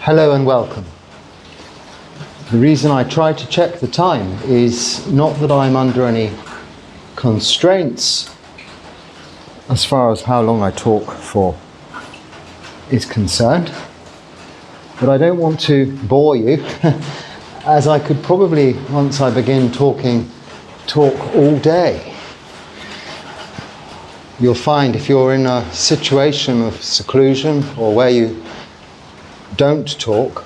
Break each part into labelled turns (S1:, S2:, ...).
S1: Hello and welcome. The reason I try to check the time is not that I'm under any constraints as far as how long I talk for is concerned, but I don't want to bore you as I could probably, once I begin talking, talk all day. You'll find if you're in a situation of seclusion or where you don't talk,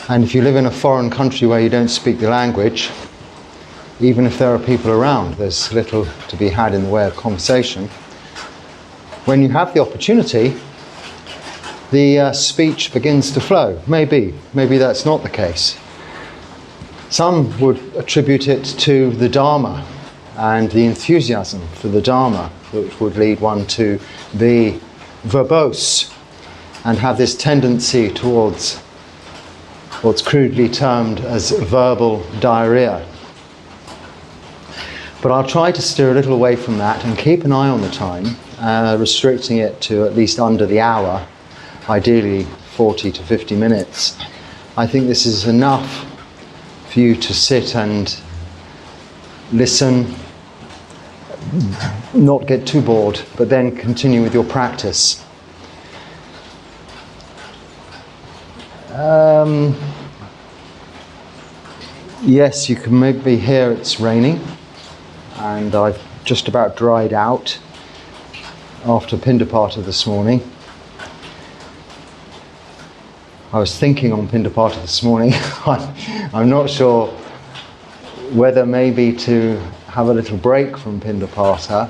S1: and if you live in a foreign country where you don't speak the language, even if there are people around, there's little to be had in the way of conversation. When you have the opportunity, the speech begins to flow. Maybe that's not the case. Some would attribute it to the Dharma and the enthusiasm for the Dharma, which would lead one to be verbose and have this tendency towards what's crudely termed as verbal diarrhea. But I'll try to steer a little away from that and keep an eye on the time, restricting it to at least under the hour, ideally 40 to 50 minutes. I think this is enough for you to sit and listen, not get too bored, but then continue with your practice. Yes, you can maybe hear it's raining, and I've just about dried out after Pindapata this morning. I was thinking on Pindapata this morning, I'm not sure whether maybe to have a little break from Pindapata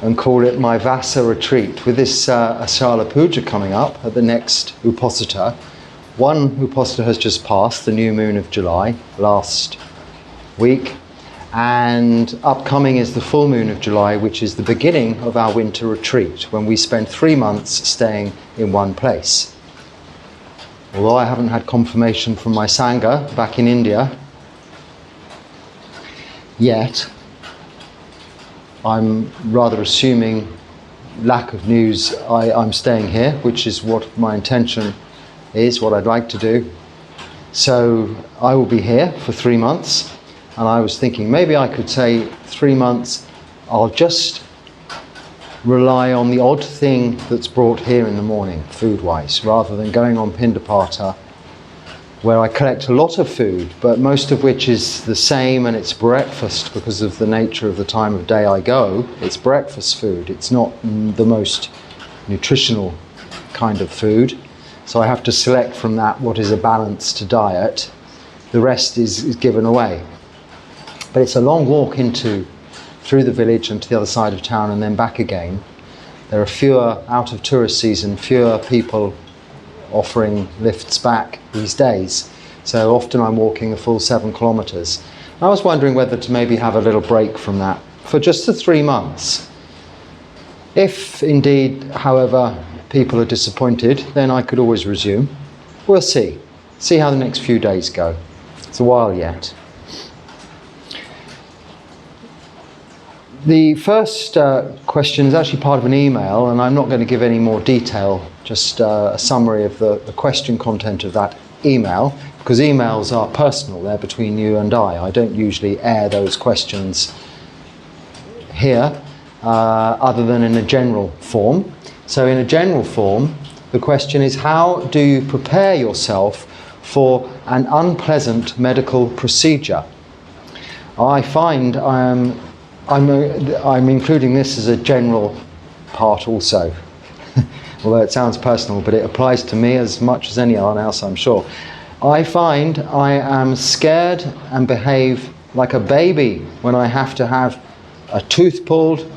S1: and call it my Vasa retreat. With this Ashala Puja coming up at the next Uposatha, one Uposatha has just passed, the new moon of July, last week, and upcoming is the full moon of July, which is the beginning of our winter retreat, when we spend 3 months staying in one place. Although I haven't had confirmation from my Sangha back in India yet, I'm rather assuming lack of news. I'm staying here, which is what my intention is, what I'd like to do. So I will be here for 3 months, and I was thinking maybe I could say 3 months I'll just rely on the odd thing that's brought here in the morning, food-wise, rather than going on Pindapata, where I collect a lot of food, but most of which is the same, and it's breakfast because of the nature of the time of day I go. It's breakfast food. It's not the most nutritional kind of food. So I have to select from that what is a balanced diet. The rest is given away. But it's a long walk through the village and to the other side of town and then back again. There are fewer, out of tourist season, fewer people offering lifts back these days. So often I'm walking a full 7 kilometres. I was wondering whether to maybe have a little break from that for just the 3 months. If indeed, however, people are disappointed, then I could always resume. We'll see. See how the next few days go. It's a while yet. The first question is actually part of an email, and I'm not going to give any more detail, just a summary of the question content of that email, because emails are personal, they're between you and I don't usually air those questions here, other than in a general form. So in a general form, the question is, how do you prepare yourself for an unpleasant medical procedure? I find I'm including this as a general part also, although it sounds personal, but it applies to me as much as anyone else, I'm sure. I find I am scared and behave like a baby when I have to have a tooth pulled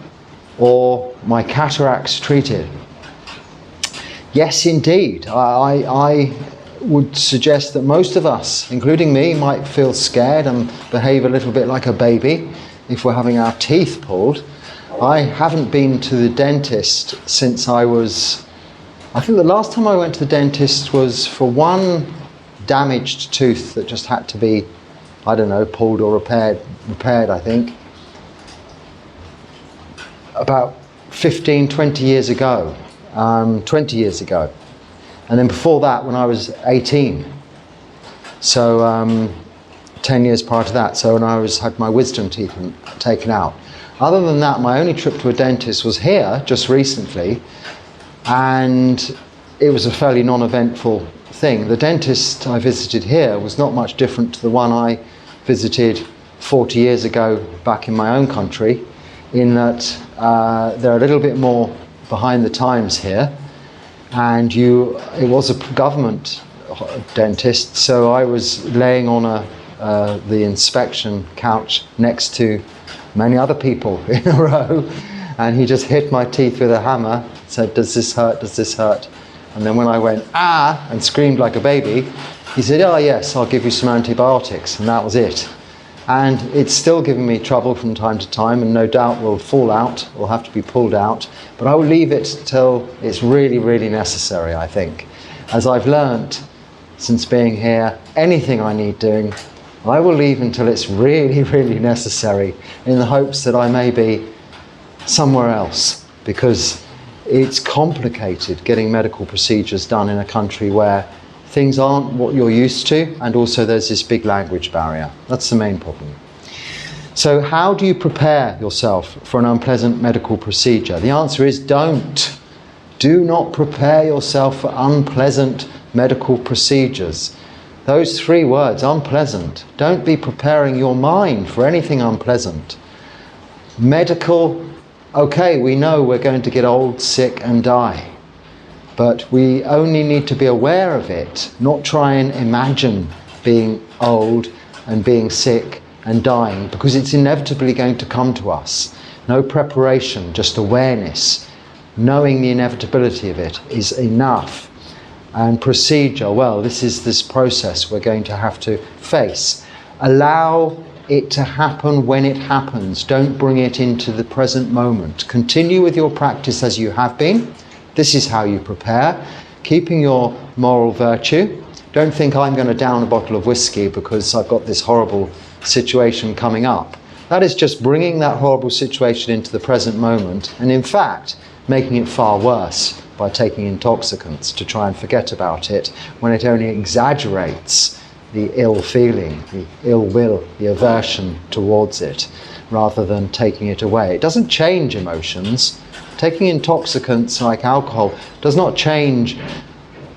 S1: or my cataracts treated. Yes, indeed. I would suggest that most of us, including me, might feel scared and behave a little bit like a baby if we're having our teeth pulled. I haven't been to the dentist since I think the last time I went to the dentist was for one damaged tooth that just had to be, I don't know, pulled or repaired, I think, about 15, 20 years ago. 20 years ago. And then before that, when I was 18, so 10 years prior to that, so when I had my wisdom teeth taken out. Other than that, my only trip to a dentist was here, just recently, and it was a fairly non-eventful thing. The dentist I visited here was not much different to the one I visited 40 years ago back in my own country, in that they're a little bit more behind the times here, and it was a government dentist, so I was laying on the inspection couch next to many other people in a row, and he just hit my teeth with a hammer, said, "Does this hurt? Does this hurt?" And then when I went, "Ah," and screamed like a baby, he said, "Oh yes, I'll give you some antibiotics," and that was it. And it's still giving me trouble from time to time, and no doubt will fall out, will have to be pulled out, but I will leave it till it's really, really necessary, I think. As I've learnt since being here, anything I need doing, I will leave until it's really, really necessary, in the hopes that I may be somewhere else, because it's complicated getting medical procedures done in a country where things aren't what you're used to, and also there's this big language barrier. That's the main problem. So how do you prepare yourself for an unpleasant medical procedure? The answer is don't. Do not prepare yourself for unpleasant medical procedures. Those three words, unpleasant. Don't be preparing your mind for anything unpleasant. Medical, okay, we know we're going to get old, sick and die. But we only need to be aware of it, not try and imagine being old and being sick and dying, because it's inevitably going to come to us. No preparation, just awareness. Knowing the inevitability of it is enough. And procedure, well, this is this process we're going to have to face. Allow it to happen when it happens. Don't bring it into the present moment. Continue with your practice as you have been. This is how you prepare, keeping your moral virtue. Don't think I'm going to down a bottle of whiskey because I've got this horrible situation coming up. That is just bringing that horrible situation into the present moment, and in fact, making it far worse by taking intoxicants to try and forget about it, when it only exaggerates the ill feeling, the ill will, the aversion towards it, rather than taking it away. It doesn't change emotions. Taking intoxicants like alcohol does not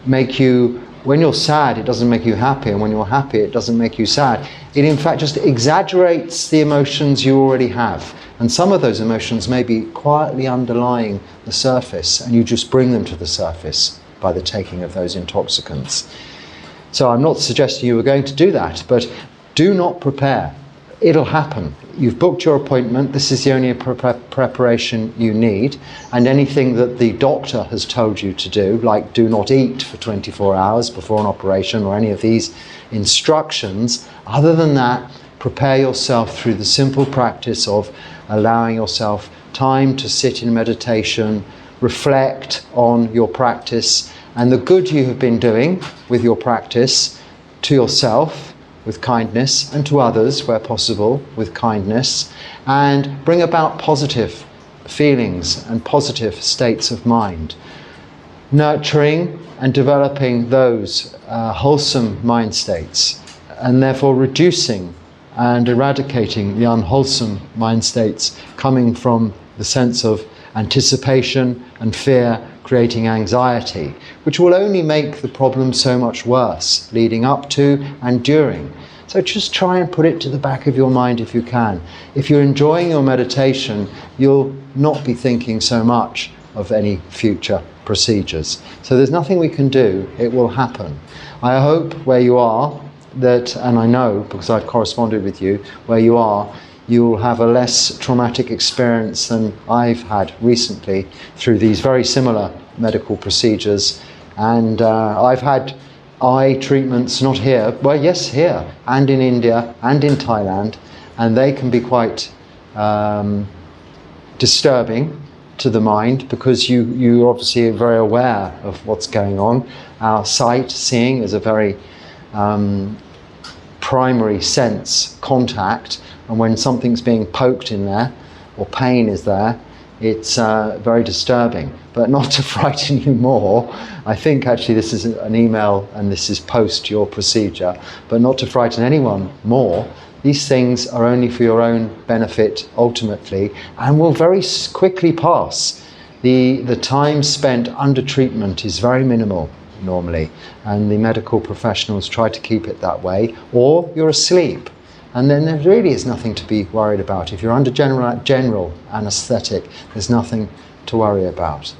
S1: make you, when you're sad, it doesn't make you happy, and when you're happy, it doesn't make you sad. It in fact just exaggerates the emotions you already have. And some of those emotions may be quietly underlying the surface, and you just bring them to the surface by the taking of those intoxicants. So I'm not suggesting you were going to do that, but do not prepare. It'll happen. You've booked your appointment. This is the only preparation you need. And anything that the doctor has told you to do, like do not eat for 24 hours before an operation, or any of these instructions, other than that, prepare yourself through the simple practice of allowing yourself time to sit in meditation, reflect on your practice and the good you have been doing with your practice, to yourself with kindness, and to others where possible with kindness, and bring about positive feelings and positive states of mind, nurturing and developing those wholesome mind states, and therefore reducing and eradicating the unwholesome mind states coming from the sense of anticipation and fear, creating anxiety, which will only make the problem so much worse, leading up to and during. So just try and put it to the back of your mind if you can. If you're enjoying your meditation, you'll not be thinking so much of any future procedures. So there's nothing we can do, it will happen. I hope where you are, that, and I know because I've corresponded with you, where you are, you'll have a less traumatic experience than I've had recently through these very similar medical procedures. And I've had eye treatments, not here, well yes here, and in India and in Thailand, and they can be quite disturbing to the mind, because you obviously are very aware of what's going on. Our sight, seeing, is a very primary sense contact, and when something's being poked in there or pain is there, it's very disturbing. but not to frighten you more. I think actually this is an email and this is post your procedure, but not to frighten anyone more. These things are only for your own benefit ultimately, and will very quickly pass. The time spent under treatment is very minimal normally, and the medical professionals try to keep it that way, or you're asleep. And then there really is nothing to be worried about. If you're under general anaesthetic, there's nothing to worry about.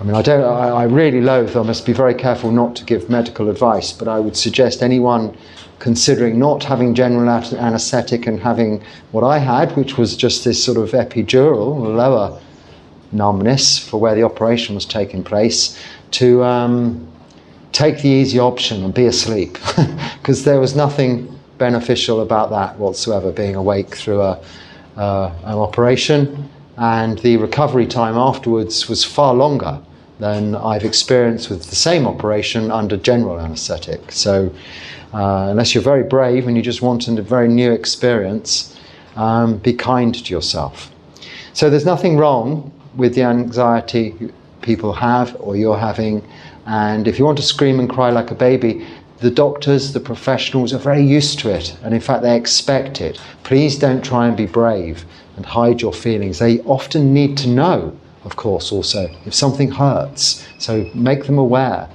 S1: I mean, I really loathe, I must be very careful not to give medical advice, but I would suggest anyone considering not having general anaesthetic and having what I had, which was just this sort of epidural, lower numbness for where the operation was taking place, to take the easy option and be asleep, because there was nothing beneficial about that whatsoever, being awake through an operation, and the recovery time afterwards was far longer than I've experienced with the same operation under general anaesthetic. So unless you're very brave and you just want a very new experience, be kind to yourself. So there's nothing wrong with the anxiety people have or you're having, and if you want to scream and cry like a baby, the doctors, the professionals are very used to it, and in fact they expect it. Please don't try and be brave and hide your feelings. They often need to know, of course, also if something hurts, so make them aware.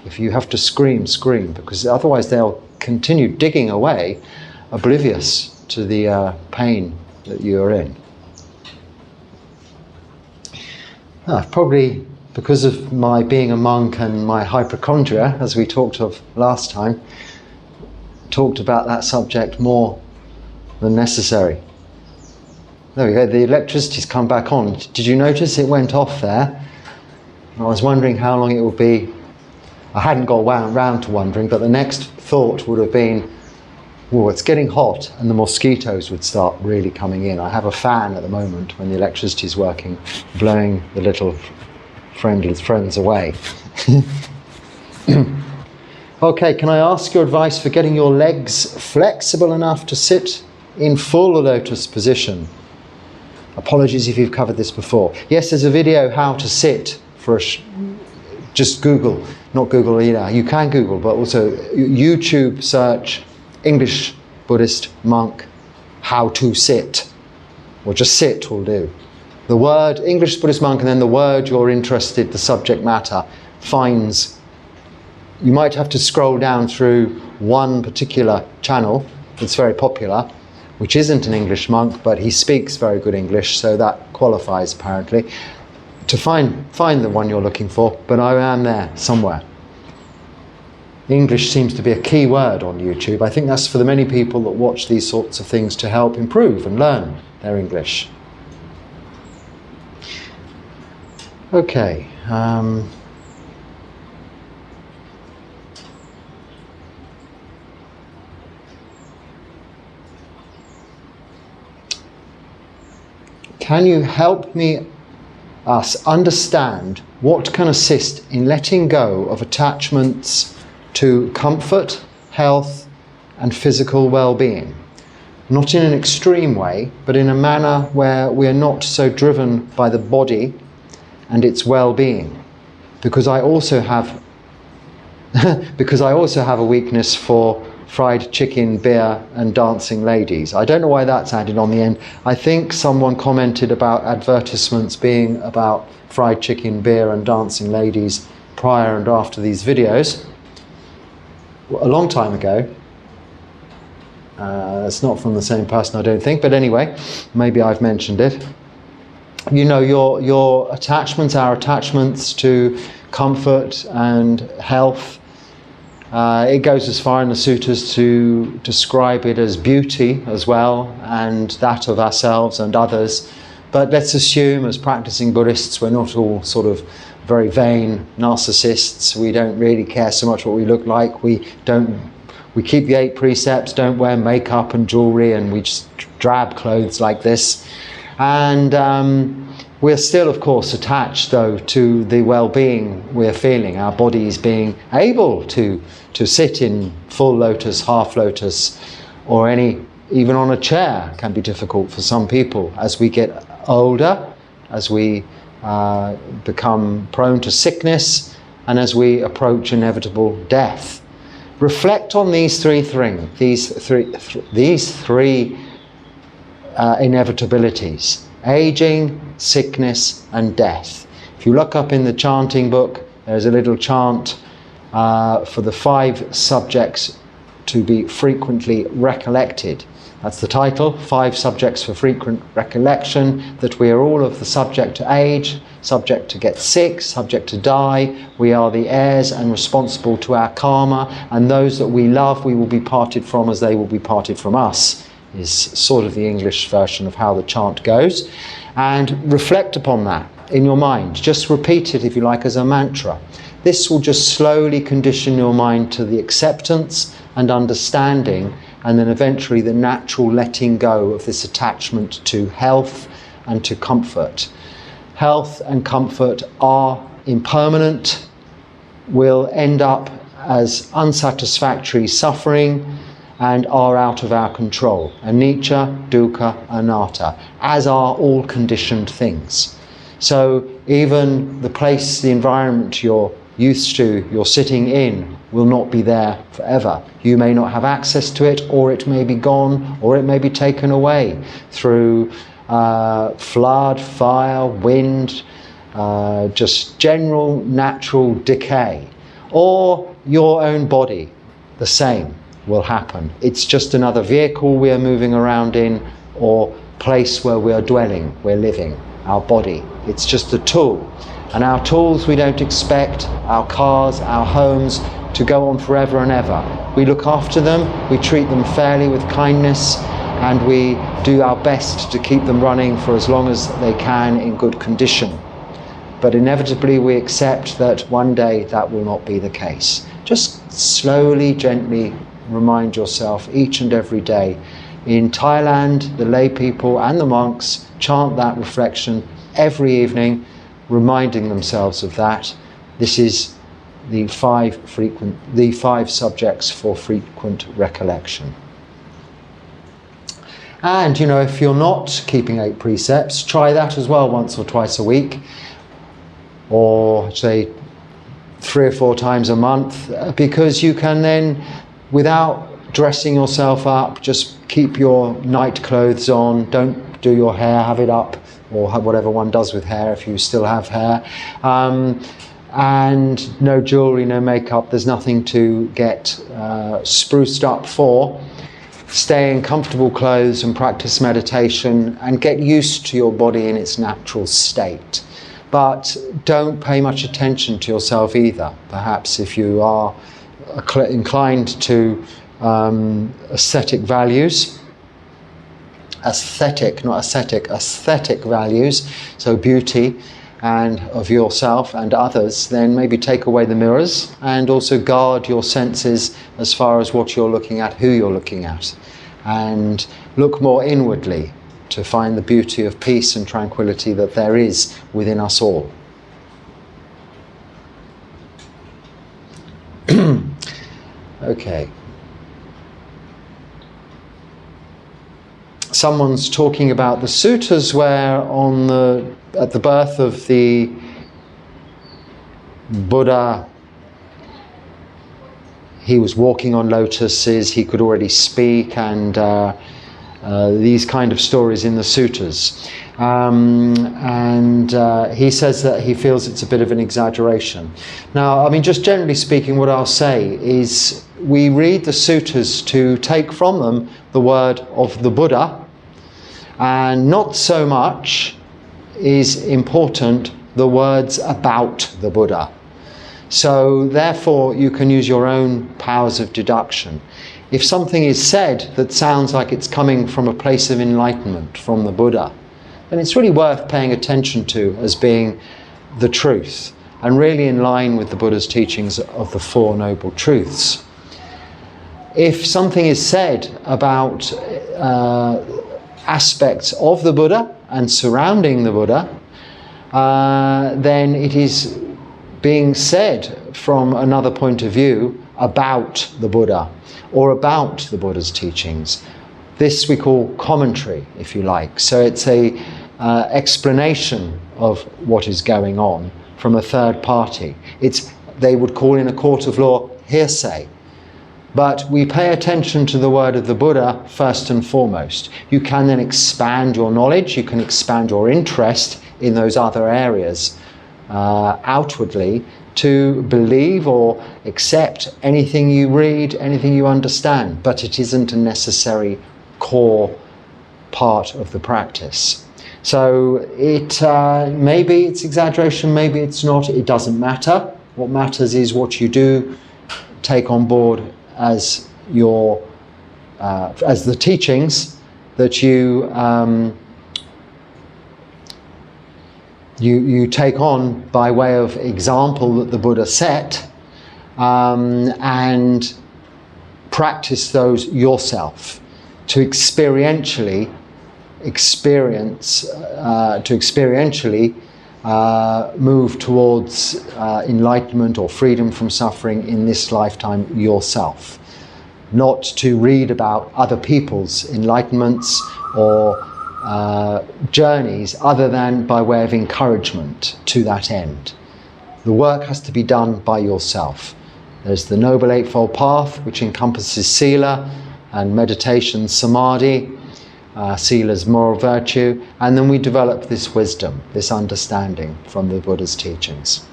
S1: If you have to scream, scream, because otherwise they'll continue digging away, oblivious to the pain that you're in. Probably because of my being a monk and my hypochondria, as we talked of last time, talked about that subject more than necessary. There we go, the electricity's come back on. Did you notice it went off there? I was wondering how long it would be. I hadn't got round to wondering, but the next thought would have been, oh, it's getting hot, and the mosquitoes would start really coming in. I have a fan at the moment when the electricity is working, blowing the little friends away. Okay, can I ask your advice for getting your legs flexible enough to sit in full lotus position? Apologies if you've covered this before. Yes, there's a video how to sit for just Google, not Google either. You can Google, but also YouTube search English Buddhist monk how to sit, or just sit will do. The word English Buddhist monk and then the word you're interested, the subject matter, finds. You might have to scroll down through one particular channel that's very popular, which isn't an English monk, but he speaks very good English, so that qualifies apparently, to find the one you're looking for, but I am there somewhere. English seems to be a key word on YouTube. I think that's for the many people that watch these sorts of things to help improve and learn their English. Okay. Can you help us understand what can assist in letting go of attachments to comfort, health, and physical well-being? Not in an extreme way, but in a manner where we are not so driven by the body and its well-being. Because I also have a weakness for fried chicken, beer, and dancing ladies. I don't know why that's added on the end. I think someone commented about advertisements being about fried chicken, beer, and dancing ladies prior and after these videos. A long time ago. It's not from the same person, I don't think, but anyway, maybe I've mentioned it. You know, your attachments, our attachments to comfort and health, it goes as far in the sutras to describe it as beauty as well, and that of ourselves and others. But let's assume, as practicing Buddhists, we're not all sort of very vain narcissists. We don't really care so much what we look like. We keep the 8 precepts, don't wear makeup and jewelry, and we just drab clothes like this. And we're still, of course, attached, though, to the well-being we're feeling, our bodies being able to sit in full lotus, half lotus, or even on a chair can be difficult for some people. As we get older, as we become prone to sickness, and as we approach inevitable death. Reflect on these three inevitabilities: aging, sickness, and death. If you look up in the chanting book, there's a little chant for the 5 subjects to be frequently recollected. That's the title, 5 subjects for frequent recollection, that we are all of the subject to age, subject to get sick, subject to die. We are the heirs and responsible to our karma, and those that we love we will be parted from as they will be parted from us, is sort of the English version of how the chant goes. And reflect upon that in your mind. Just repeat it, if you like, as a mantra. This will just slowly condition your mind to the acceptance and understanding, and then eventually the natural letting go of this attachment to health and to comfort. Health and comfort are impermanent, will end up as unsatisfactory suffering, and are out of our control. Anicca, dukkha, anatta, as are all conditioned things. So even the place, the environment you're used to, you're sitting in, will not be there forever. You may not have access to it, or it may be gone, or it may be taken away through flood, fire, wind, just general natural decay. Or your own body, the same will happen. It's just another vehicle we are moving around in, or place where we are dwelling, we're living, our body. It's just a tool. And our tools we don't expect, our cars, our homes, to go on forever and ever. We look after them, we treat them fairly with kindness, and we do our best to keep them running for as long as they can in good condition. But inevitably we accept that one day that will not be the case. Just slowly, gently remind yourself each and every day. In Thailand, the lay people and the monks chant that reflection every evening, reminding themselves of that. This is the 5 subjects for frequent recollection. And you know, if you're not keeping 8 precepts, try that as well once or twice a week, or say 3 or 4 times a month, because you can then, without dressing yourself up, just keep your night clothes on, don't do your hair, have it up, or whatever one does with hair if you still have hair, and no jewellery, no makeup. There's nothing to get spruced up for. Stay in comfortable clothes and practice meditation and get used to your body in its natural state. But don't pay much attention to yourself either. Perhaps if you are inclined to aesthetic values, aesthetic values, so beauty and of yourself and others, then maybe take away the mirrors and also guard your senses as far as what you're looking at, who you're looking at, and look more inwardly to find the beauty of peace and tranquility that there is within us all. Okay. Someone's talking about the sutras where at the birth of the Buddha, he was walking on lotuses, he could already speak, and these kind of stories in the sutras. He says that he feels it's a bit of an exaggeration. Now, I mean, just generally speaking, what I'll say is we read the sutras to take from them the word of the Buddha, and not so much is important the words about the Buddha. So therefore you can use your own powers of deduction. If something is said that sounds like it's coming from a place of enlightenment from the Buddha, then it's really worth paying attention to as being the truth and really in line with the Buddha's teachings of the 4 Noble Truths. If something is said about aspects of the Buddha and surrounding the Buddha, then it is being said from another point of view about the Buddha or about the Buddha's teachings. This we call commentary, if you like. So it's a explanation of what is going on from a third party. They would call in a court of law hearsay. But we pay attention to the word of the Buddha first and foremost. You can then expand your knowledge, you can expand your interest in those other areas outwardly to believe or accept anything you read, anything you understand, but it isn't a necessary core part of the practice. So maybe it's exaggeration, maybe it's not, it doesn't matter. What matters is what you do take on board as the teachings that you take on by way of example that the Buddha set, and practice those yourself to experientially move towards enlightenment or freedom from suffering in this lifetime yourself. Not to read about other people's enlightenments or journeys other than by way of encouragement to that end. The work has to be done by yourself. There's the Noble Eightfold Path, which encompasses sila and meditation, samadhi, sila's moral virtue, and then we develop this wisdom, this understanding from the Buddha's teachings.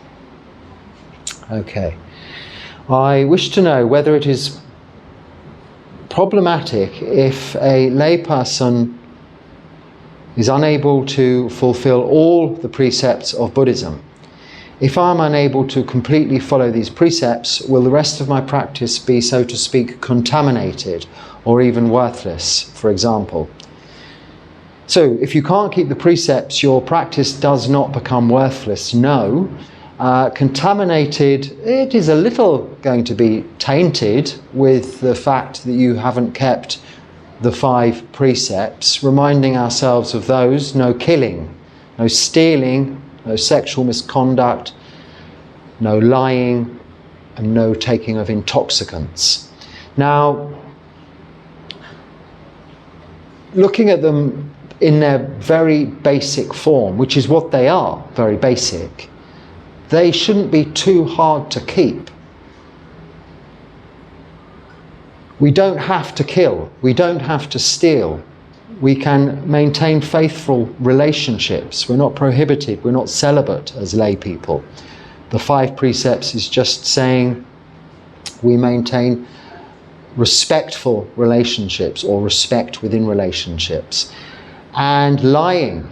S1: Okay. I wish to know whether it is problematic if a layperson is unable to fulfill all the precepts of Buddhism. If I'm unable to completely follow these precepts, will the rest of my practice be, so to speak, contaminated or even worthless, for example? So, if you can't keep the precepts, your practice does not become worthless, no. Contaminated, it is a little going to be tainted with the fact that you haven't kept the 5 precepts, reminding ourselves of those: no killing, no stealing, no sexual misconduct, no lying, and no taking of intoxicants. Now, looking at them in their very basic form, which is what they are, very basic, they shouldn't be too hard to keep. We don't have to kill, we don't have to steal. We can maintain faithful relationships. We're not prohibited, we're not celibate as lay people. The 5 precepts is just saying we maintain respectful relationships or respect within relationships. And lying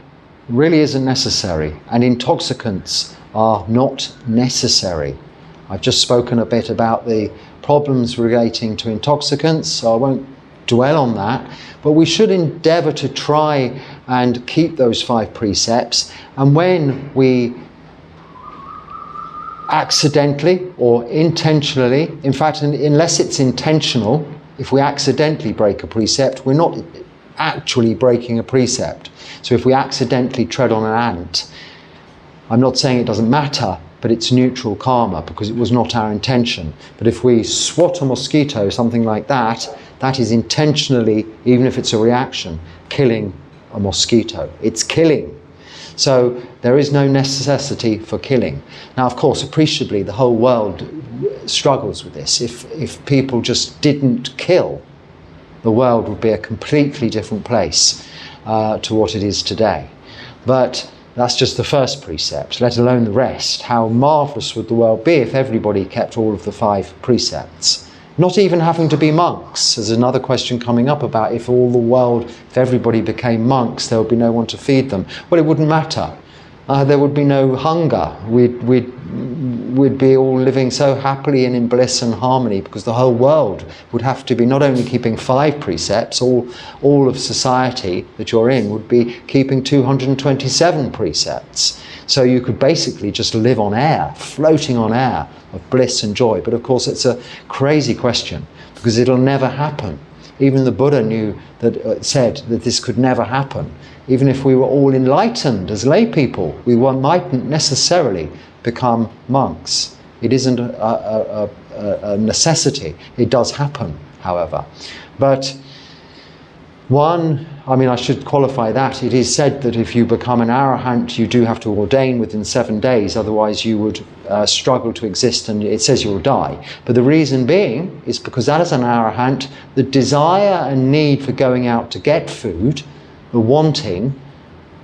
S1: really isn't necessary, and intoxicants are not necessary. I've just spoken a bit about the problems relating to intoxicants, so I won't dwell on that, but we should endeavour to try and keep those 5 precepts, and when we accidentally or intentionally, in fact, unless it's intentional, if we accidentally break a precept, we're not actually breaking a precept. So if we accidentally tread on an ant, I'm not saying it doesn't matter, but it's neutral karma because it was not our intention. But if we swat a mosquito, something like that, that is intentionally, even if it's a reaction, killing a mosquito. It's killing. So there is no necessity for killing. Now, of course, appreciably, the whole world struggles with this. If people just didn't kill, the world would be a completely different place to what it is today. But that's just the first precept, let alone the rest. How marvellous would the world be if everybody kept all of the 5 precepts? Not even having to be monks. There's another question coming up about if everybody became monks, there would be no one to feed them. Well, it wouldn't matter. There would be no hunger. We'd be all living so happily and in bliss and harmony, because the whole world would have to be not only keeping 5 precepts, all of society that you're in would be keeping 227 precepts. So you could basically just live on air, floating on air of bliss and joy. But of course it's a crazy question, because it'll never happen. Even the Buddha said that this could never happen. Even if we were all enlightened as lay people, we mightn't necessarily become monks. It isn't a necessity. It does happen, however. But One, I mean, I should qualify that. It is said that if you become an arahant, you do have to ordain within 7 days, otherwise you would struggle to exist, and it says you'll die. But the reason being is because as an arahant, the desire and need for going out to get food, the wanting,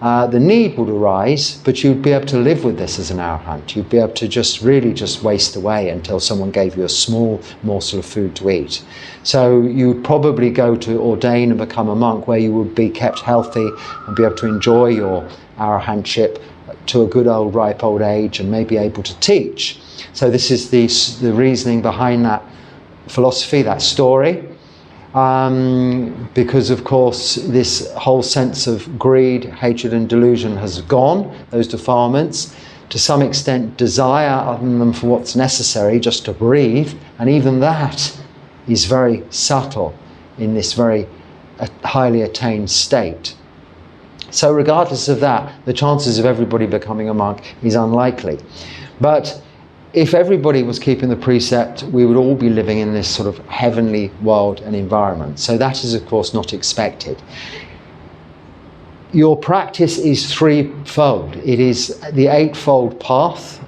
S1: the need would arise, but you'd be able to live with this as an arahant. You'd be able to just really just waste away until someone gave you a small morsel of food to eat. So you'd probably go to ordain and become a monk where you would be kept healthy and be able to enjoy your arahantship to a good old ripe old age and maybe able to teach. So this is the reasoning behind that philosophy, that story. Because of course this whole sense of greed, hatred and delusion has gone, those defilements. To some extent desire other than for what's necessary, just to breathe, and even that is very subtle in this very highly attained state. So regardless of that, the chances of everybody becoming a monk is unlikely. But if everybody was keeping the precept, we would all be living in this sort of heavenly world and environment. So that is, of course, not expected. Your practice is threefold. It is the eightfold path,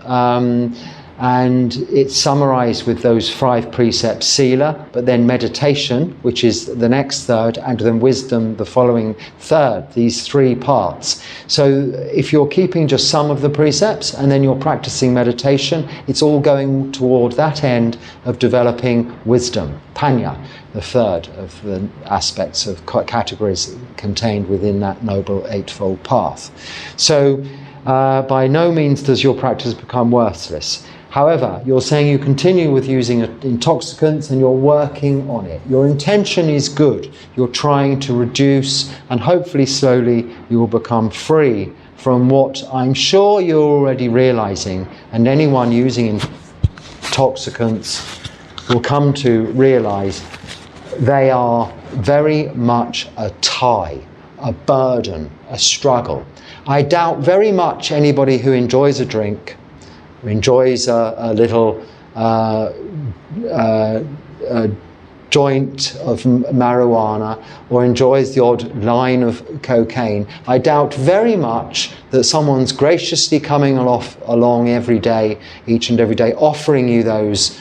S1: and it's summarized with those 5 precepts, sila, but then meditation, which is the next third, and then wisdom, the following third, these 3 parts. So if you're keeping just some of the precepts and then you're practicing meditation, it's all going toward that end of developing wisdom, panya, the third of the aspects of categories contained within that noble eightfold path. So by no means does your practice become worthless. However, you're saying you continue with using intoxicants and you're working on it. Your intention is good. You're trying to reduce, and hopefully slowly you will become free from what I'm sure you're already realizing, and anyone using intoxicants will come to realize they are very much a tie, a burden, a struggle. I doubt very much anybody who enjoys a drink, enjoys a little joint of marijuana, or enjoys the odd line of cocaine. I doubt very much that someone's graciously coming along every day, each and every day, offering you those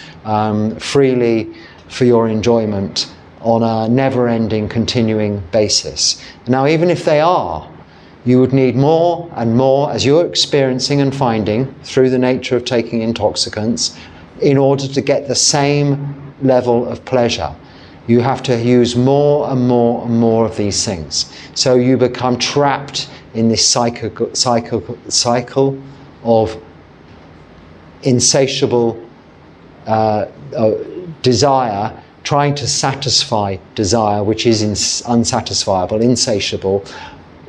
S1: freely for your enjoyment on a never-ending, continuing basis. Now, even if they are, you would need more and more, as you're experiencing and finding through the nature of taking intoxicants, in order to get the same level of pleasure. You have to use more and more and more of these things. So you become trapped in this cycle of insatiable desire, trying to satisfy desire, which is unsatisfiable, insatiable,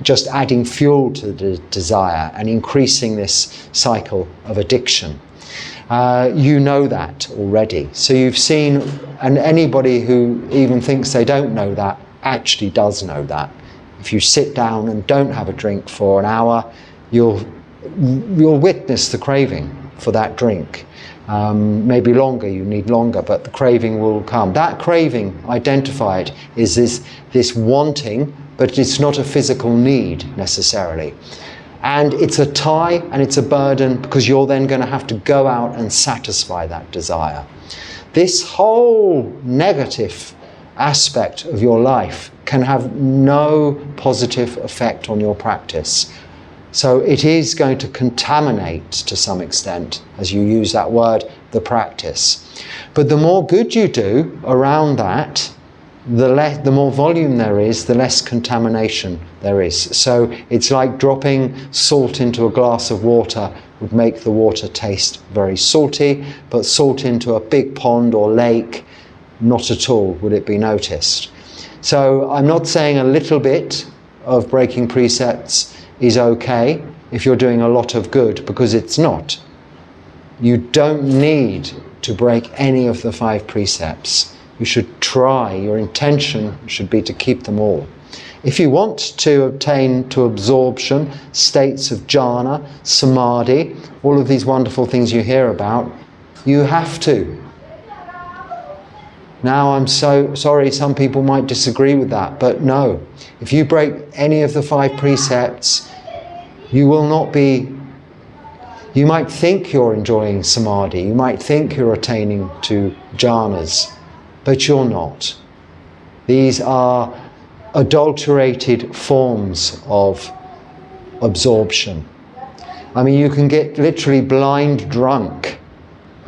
S1: just adding fuel to the desire and increasing this cycle of addiction. You know that already. So you've seen, and anybody who even thinks they don't know that actually does know that. If you sit down and don't have a drink for an hour, you'll witness the craving for that drink. Maybe longer, you need longer, but the craving will come. That craving, identified, is this wanting, but it's not a physical need necessarily. And it's a tie and it's a burden, because you're then going to have to go out and satisfy that desire. This whole negative aspect of your life can have no positive effect on your practice. So it is going to contaminate to some extent, as you use that word, the practice. But the more good you do around that, the more volume there is, the less contamination there is. So it's like dropping salt into a glass of water would make the water taste very salty, but salt into a big pond or lake, not at all would it be noticed. So I'm not saying a little bit of breaking precepts is okay if you're doing a lot of good, because it's not. You don't need to break any of the 5 precepts. You should try, your intention should be to keep them all. If you want to obtain to absorption, states of jhana, samadhi, all of these wonderful things you hear about, you have to. Now, I'm so sorry, some people might disagree with that, but no. If you break any of the 5 precepts, you will not be... You might think you're enjoying samadhi, you might think you're attaining to jhanas, but you're not. These are adulterated forms of absorption. I mean, you can get literally blind drunk,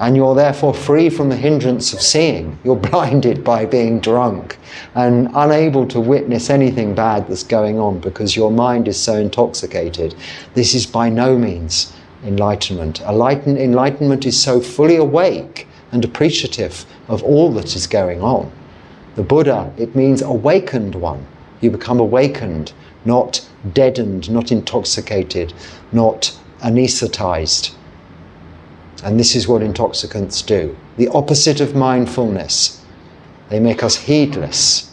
S1: and you're therefore free from the hindrance of seeing. You're blinded by being drunk and unable to witness anything bad that's going on because your mind is so intoxicated. This is by no means enlightenment. Enlightenment is so fully awake and appreciative of all that is going on. The Buddha, it means awakened one. You become awakened, not deadened, not intoxicated, not anesthetized. And this is what intoxicants do. The opposite of mindfulness. They make us heedless.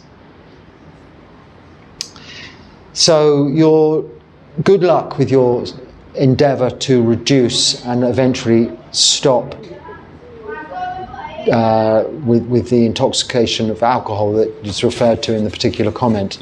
S1: So good luck with your endeavor to reduce and eventually stop with the intoxication of alcohol that is referred to in the particular comment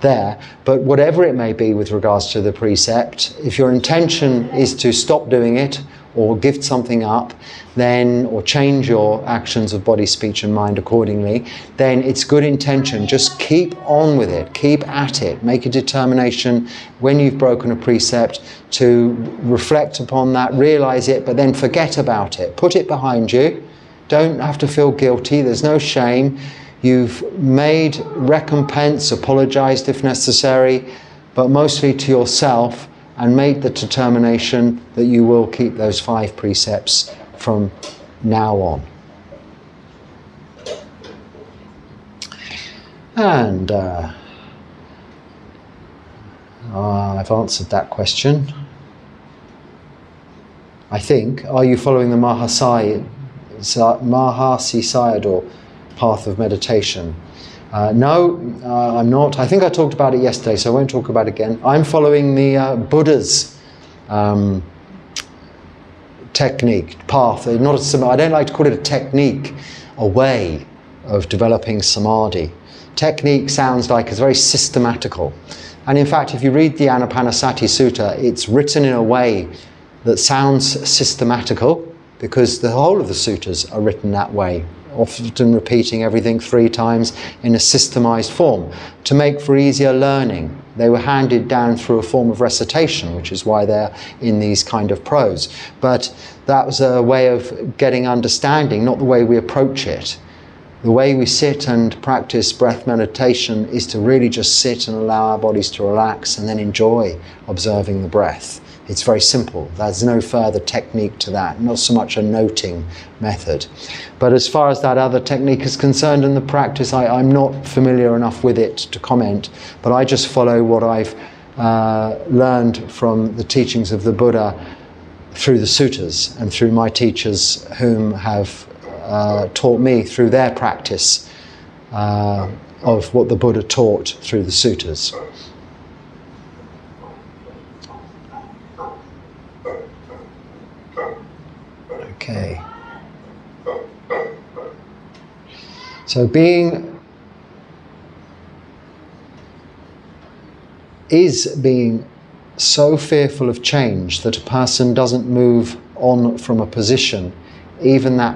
S1: there. But whatever it may be with regards to the precept, if your intention is to stop doing it or give something up, then, or change your actions of body, speech and mind accordingly, then it's good intention. Just keep on with it, keep at it, make a determination when you've broken a precept to reflect upon that, realize it, but then forget about it. Put it behind you. Don't have to feel guilty, there's no shame. You've made recompense, apologized if necessary, but mostly to yourself, and made the determination that you will keep those 5 precepts from now on. And I've answered that question. I think, are you following the Mahasi Sayadaw path of meditation? No, I'm not. I think I talked about it yesterday, so I won't talk about it again. I'm following the Buddha's technique, path. I don't like to call it a technique, a way of developing samadhi. Technique sounds like it's very systematical. And in fact, if you read the Anapanasati Sutta, it's written in a way that sounds systematical, because the whole of the suttas are written that way, often repeating everything 3 times in a systemized form to make for easier learning. They were handed down through a form of recitation, which is why they're in these kind of prose. But that was a way of getting understanding, not the way we approach it. The way we sit and practice breath meditation is to really just sit and allow our bodies to relax and then enjoy observing the breath. It's very simple. There's no further technique to that, not so much a noting method. But as far as that other technique is concerned and the practice, I'm not familiar enough with it to comment, but I just follow what I've learned from the teachings of the Buddha through the suttas and through my teachers whom have taught me through their practice of what the Buddha taught through the suttas. Okay. So being so fearful of change that a person doesn't move on from a position, even if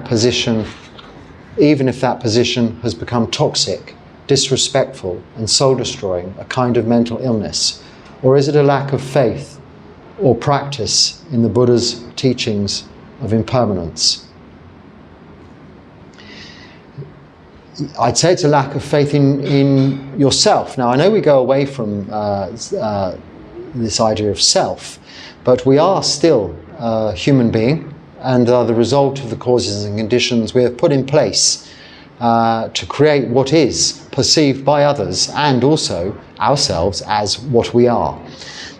S1: that position has become toxic, disrespectful and soul-destroying, a kind of mental illness? Or is it a lack of faith or practice in the Buddha's teachings of impermanence? I'd say it's a lack of faith in yourself. Now, I know we go away from this idea of self, but we are still a human being and are the result of the causes and conditions we have put in place to create what is perceived by others and also ourselves as what we are.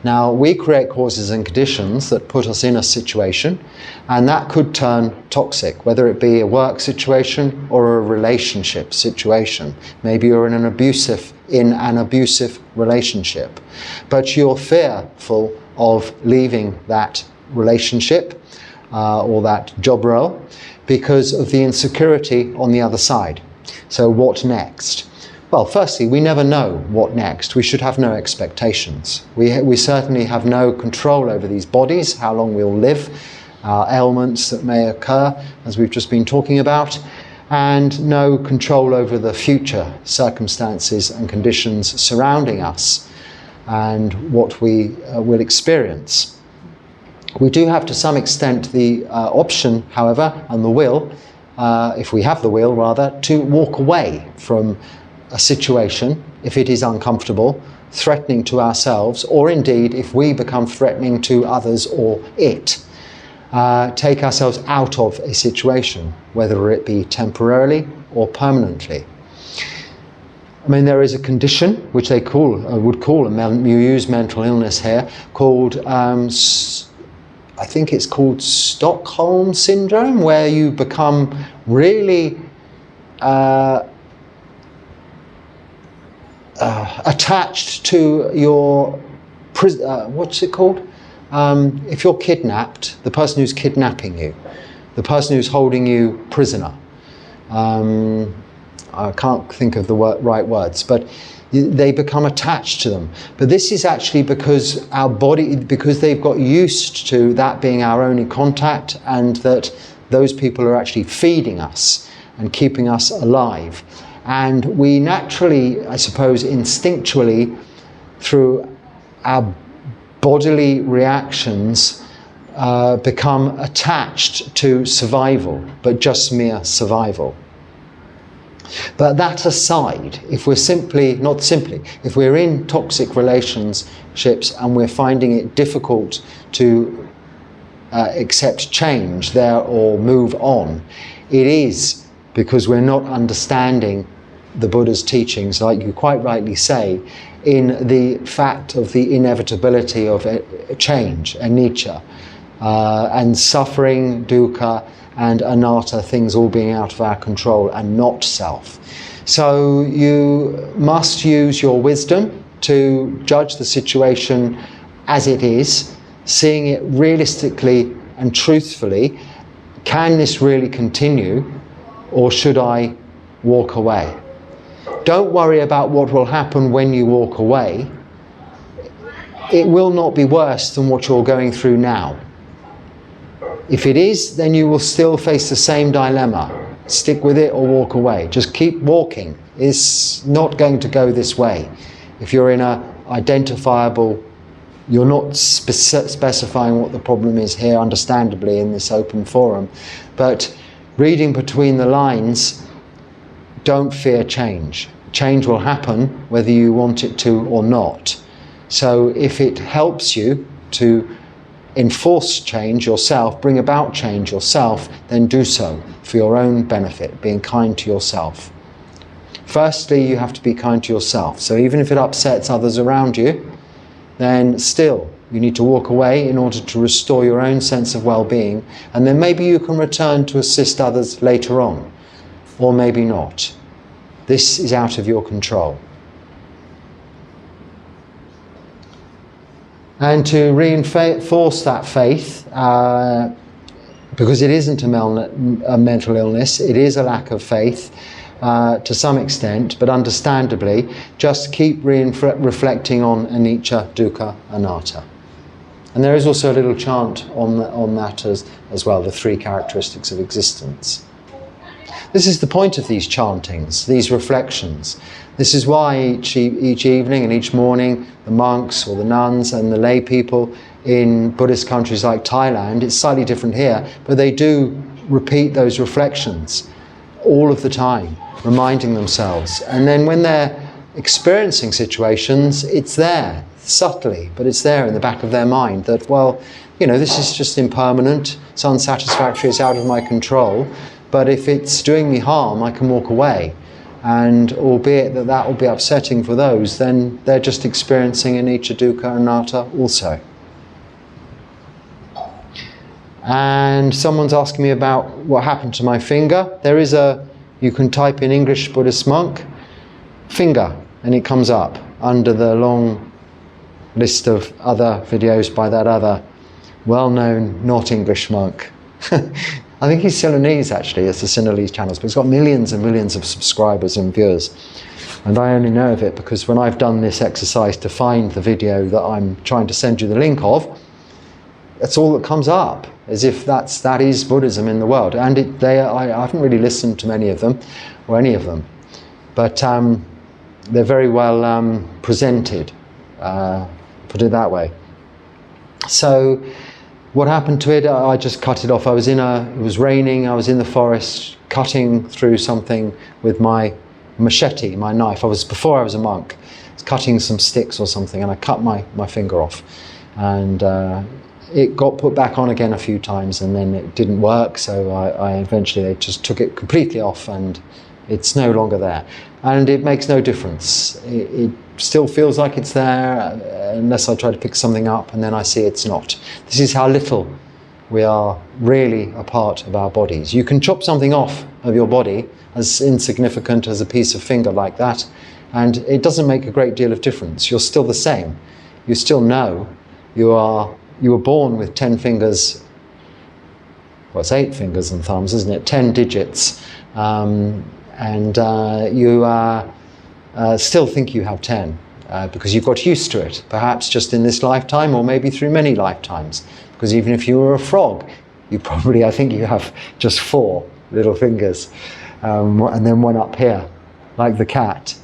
S1: Now, we create causes and conditions that put us in a situation, and that could turn toxic, whether it be a work situation or a relationship situation. Maybe you're in an abusive relationship, but you're fearful of leaving that relationship or that job role because of the insecurity on the other side. So what next? Well, firstly, we never know what next. We should have no expectations. We certainly have no control over these bodies, how long we'll live, ailments that may occur, as we've just been talking about, and no control over the future circumstances and conditions surrounding us and what we will experience. We do have to some extent the option, however, and the will, if we have the will rather, to walk away from a situation if it is uncomfortable, threatening to ourselves, or indeed if we become threatening to others or it. Take ourselves out of a situation, whether it be temporarily or permanently. I mean, there is a condition which they would call, you use mental illness here, called, I think it's called Stockholm Syndrome, where you become really attached to your, what's it called? If you're kidnapped, the person who's kidnapping you, the person who's holding you prisoner. I can't think of the right words, but they become attached to them. But this is actually because our body, because they've got used to that being our only contact, and that those people are actually feeding us and keeping us alive. And we naturally, I suppose, instinctually, through our bodily reactions, become attached to survival, but just mere survival. But that aside, if we're if we're in toxic relationships and we're finding it difficult to accept change there or move on, it is because we're not understanding the Buddha's teachings, like you quite rightly say, in the fact of the inevitability of change, anicca, and suffering, dukkha, and anatta, things all being out of our control and not self. So you must use your wisdom to judge the situation as it is, seeing it realistically and truthfully. Can this really continue, or should I walk away? Don't worry about what will happen when you walk away. It will not be worse than what you're going through now. If it is, then you will still face the same dilemma. Stick with it or walk away. Just keep walking. It's not going to go this way. If you're in a identifiable, you're not specifying what the problem is here, understandably, in this open forum. But reading between the lines, don't fear change. Change will happen whether you want it to or not. So if it helps you to enforce change yourself, bring about change yourself, then do so for your own benefit, being kind to yourself. Firstly, you have to be kind to yourself. So even if it upsets others around you, then still you need to walk away in order to restore your own sense of well-being, and then maybe you can return to assist others later on, or maybe not. This is out of your control. And to reinforce that faith, because it isn't a mental illness, it is a lack of faith to some extent, but understandably, just keep reflecting on anicca, dukkha, anatta. And there is also a little chant on that as well, the three characteristics of existence. This is the point of these chantings, these reflections. This is why each evening and each morning, the monks or the nuns and the lay people in Buddhist countries like Thailand, it's slightly different here, but they do repeat those reflections all of the time, reminding themselves. And then when they're experiencing situations, it's there, subtly, but it's there in the back of their mind that, well, you know, this is just impermanent, it's unsatisfactory, it's out of my control, but if it's doing me harm, I can walk away. And albeit that will be upsetting for those, then they're just experiencing anicca, dukkha, anatta also. And someone's asking me about what happened to my finger. There is you can type in English Buddhist Monk, finger, and it comes up under the long list of other videos by that other well-known not English monk. I think he's Ceylonese actually, it's the Sinhalese channels, but he's got millions and millions of subscribers and viewers. And I only know of it because when I've done this exercise to find the video that I'm trying to send you the link of, that's all that comes up, as if that is Buddhism in the world. And I haven't really listened to many of them, or any of them, but they're very well presented, put it that way. So what happened to it? I just cut it off. It was raining, I was in the forest cutting through something with my machete, my knife. Before I was a monk, I was cutting some sticks or something, and I cut my finger off. And it got put back on again a few times, and then it didn't work, so I eventually they just took it completely off, and it's no longer there. And it makes no difference. It still feels like it's there, unless I try to pick something up and then I see it's not. This is how little we are really a part of our bodies. You can chop something off of your body as insignificant as a piece of finger like that, and it doesn't make a great deal of difference. You're still the same. You still know you were born with 10 fingers, well, it's 8 fingers and thumbs, isn't it? 10 digits. And you still think you have 10 because you've got used to it, perhaps just in this lifetime or maybe through many lifetimes. Because even if you were a frog, I think you have just 4 little fingers, and then one up here, like the cat.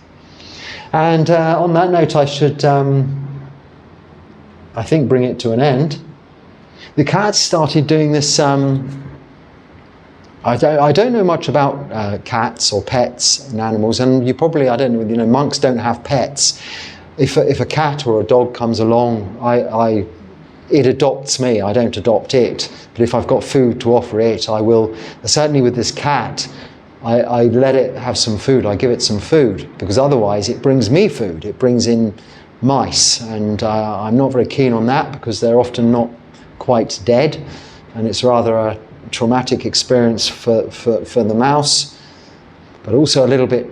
S1: And on that note, I should, I think, bring it to an end. The cat started doing this. I don't know much about cats or pets and animals, and I don't know, monks don't have pets. If a cat or a dog comes along, it adopts me, I don't adopt it. But if I've got food to offer it, I will. Certainly with this cat, I let it have some food, I give it some food, because otherwise it brings me food, it brings in mice, and I'm not very keen on that because they're often not quite dead, and it's rather a traumatic experience for the mouse, but also a little bit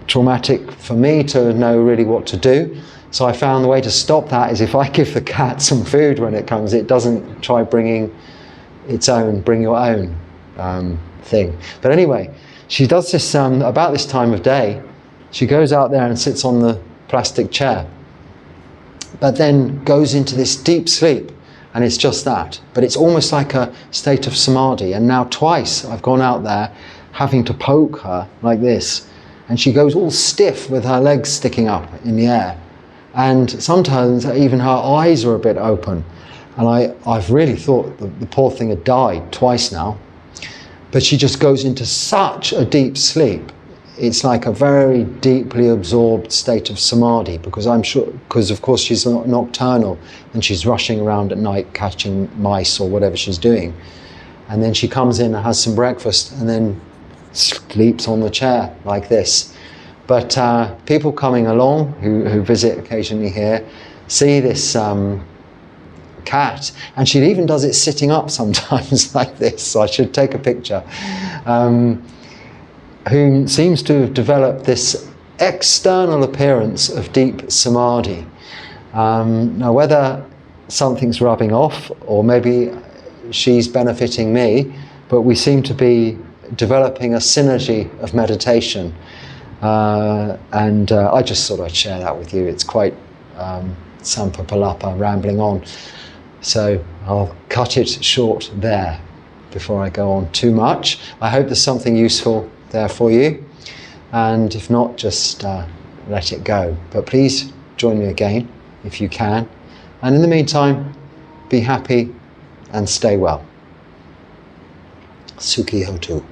S1: traumatic for me to know really what to do. So I found the way to stop that is if I give the cat some food when it comes, it doesn't try bringing bring your own thing. But anyway, she does this about this time of day. She goes out there and sits on the plastic chair, but then goes into this deep sleep. And it's just that, but it's almost like a state of samadhi. And now twice I've gone out there having to poke her like this, and she goes all stiff with her legs sticking up in the air. And sometimes even her eyes are a bit open. And I've really thought the poor thing had died twice now. But she just goes into such a deep sleep. It's like a very deeply absorbed state of samadhi, because of course she's not nocturnal and she's rushing around at night catching mice or whatever she's doing. And then she comes in and has some breakfast and then sleeps on the chair like this. But people coming along who visit occasionally here see this cat, and she even does it sitting up sometimes like this, so I should take a picture. Who seems to have developed this external appearance of deep samadhi. Now whether something's rubbing off or maybe she's benefiting me, but we seem to be developing a synergy of meditation. And I just thought I'd share that with you. It's quite Sampa Palapa, rambling on. So I'll cut it short there before I go on too much. I hope there's something useful there for you, and if not, just let it go. But please join me again if you can, and in the meantime, be happy and stay well. Sukhi Hotu.